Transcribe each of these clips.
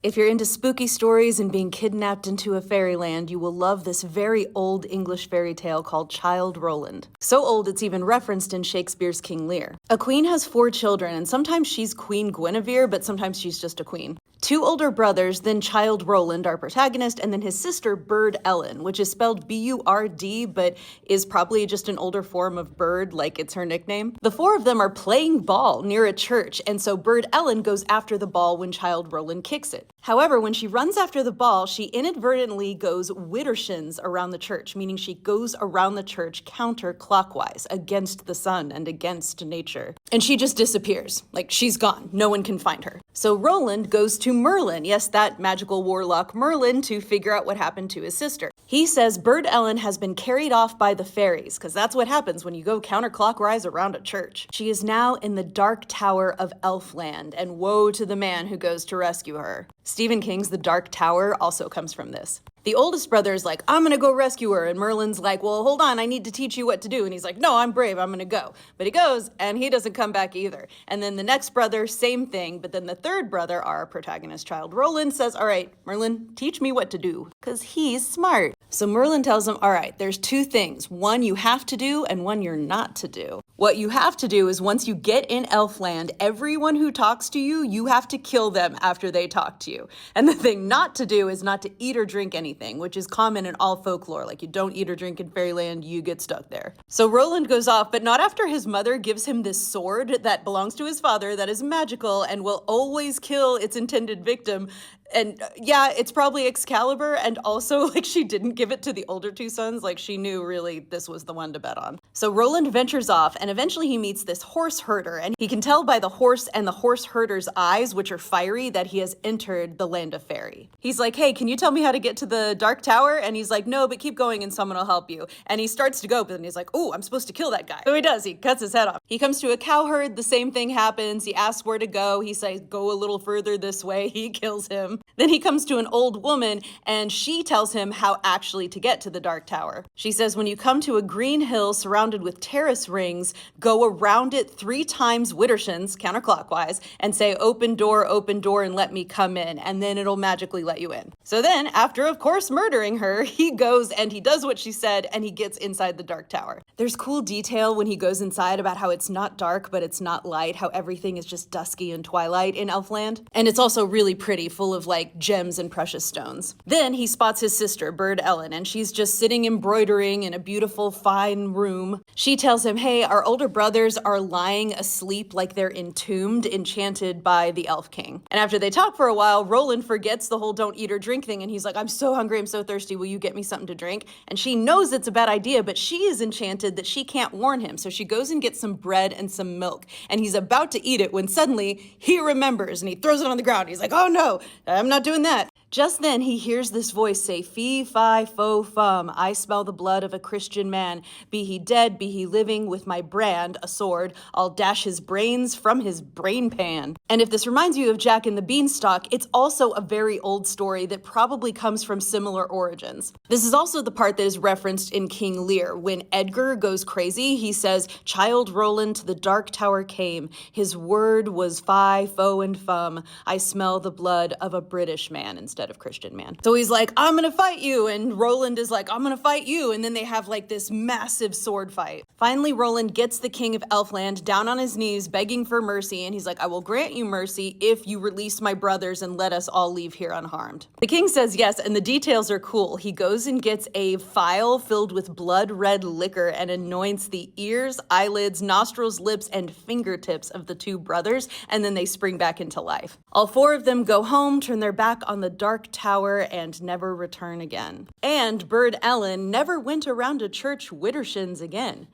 If you're into spooky stories and being kidnapped into a fairyland, you will love this very old English fairy tale called Childe Rowland. So old it's even referenced in Shakespeare's King Lear. A queen has 4 children, and sometimes she's Queen Guinevere, but sometimes she's just a queen. 2 older brothers, then Childe Rowland, our protagonist, and then his sister, Bird Ellen, which is spelled B-U-R-D, but is probably just an older form of bird, like it's her nickname. The 4 of them are playing ball near a church, and so Bird Ellen goes after the ball when Childe Rowland kicks it. However, when she runs after the ball, she inadvertently goes widdershins around the church, meaning she goes around the church counterclockwise, against the sun and against nature. And she just disappears. Like, she's gone. No one can find her. So Rowland goes to Merlin, yes, that magical warlock Merlin, to figure out what happened to his sister. He says Bird Ellen has been carried off by the fairies, because that's what happens when you go counterclockwise around a church. She is now in the Dark Tower of Elfland, and woe to the man who goes to rescue her. Stephen King's The Dark Tower also comes from this. The oldest brother is like, I'm gonna go rescue her, and Merlin's like, well, hold on, I need to teach you what to do. And he's like, no, I'm brave, I'm gonna go. But he goes, and he doesn't come back either. And then the next brother, same thing, but then the third brother, our protagonist, Childe Rowland, says, all right, Merlin, teach me what to do, because he's smart. So Merlin tells him, all right, there's 2 things. One you have to do, and one you're not to do. What you have to do is once you get in Elfland, everyone who talks to you, you have to kill them after they talk to you. And the thing not to do is not to eat or drink anything, which is common in all folklore. Like, you don't eat or drink in fairyland, you get stuck there. So Rowland goes off, but not after his mother gives him this sword that belongs to his father that is magical and will always kill its intended victim. And yeah, it's probably Excalibur, and also, like, she didn't give it to the older 2 sons. Like, she knew really this was the one to bet on. So Rowland ventures off, and eventually he meets this horse herder, and he can tell by the horse and the horse herder's eyes, which are fiery, that he has entered the land of fairy. He's like, hey, can you tell me how to get to the Dark Tower? And he's like, no, but keep going and someone will help you. And he starts to go, but then he's like, oh, I'm supposed to kill that guy. So he does, he cuts his head off. He comes to a cow herd, the same thing happens. He asks where to go. He says, go a little further this way. He kills him. Then he comes to an old woman, and she tells him how actually to get to the Dark Tower. She says, when you come to a green hill surrounded with terrace rings, go around it 3 times widdershins, counterclockwise, and say, open door, and let me come in, and then it'll magically let you in. So then, after, of course, murdering her, he goes and he does what she said, and he gets inside the Dark Tower. There's cool detail when he goes inside about how it's not dark, but it's not light, how everything is just dusky and twilight in Elfland. And it's also really pretty, full of, like, gems and precious stones. Then he spots his sister, Bird Ellen, and she's just sitting embroidering in a beautiful, fine room. She tells him, hey, our older brothers are lying asleep like they're entombed, enchanted by the Elf King. And after they talk for a while, Rowland forgets the whole don't eat or drink thing, and he's like, I'm so hungry, I'm so thirsty, will you get me something to drink? And she knows it's a bad idea, but she is enchanted that she can't warn him, so she goes and gets some bread and some milk, and he's about to eat it when suddenly he remembers, and he throws it on the ground. He's like, oh no, I'm not doing that. Just then he hears this voice say, fee, fi, fo, fum, I smell the blood of a Christian man. Be he dead, be he living, with my brand, a sword, I'll dash his brains from his brain pan. And if this reminds you of Jack and the Beanstalk, it's also a very old story that probably comes from similar origins. This is also the part that is referenced in King Lear. When Edgar goes crazy, he says, Childe Rowland to the Dark Tower came. His word was fi, fo, and fum. I smell the blood of a British man instead of Christian man. So he's like, I'm gonna fight you, and Rowland is like, I'm gonna fight you, and then they have like this massive sword fight. Finally, Rowland gets the king of Elfland down on his knees begging for mercy, and he's like, I will grant you mercy if you release my brothers and let us all leave here unharmed. The king says yes, and the details are cool. He goes and gets a phial filled with blood red liquor and anoints the ears, eyelids, nostrils, lips, and fingertips of the 2 brothers, and then they spring back into life. All 4 of them go home, turn their back on the Dark Tower, and never return again. And Bird Ellen never went around a church widdershins again.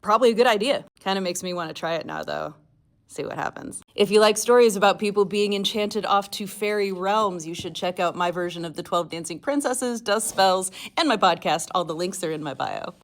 Probably a good idea. Kind of makes me want to try it now, though. See what happens. If you like stories about people being enchanted off to fairy realms, you should check out my version of the 12 Dancing Princesses, Does Spells, and my podcast. All the links are in my bio.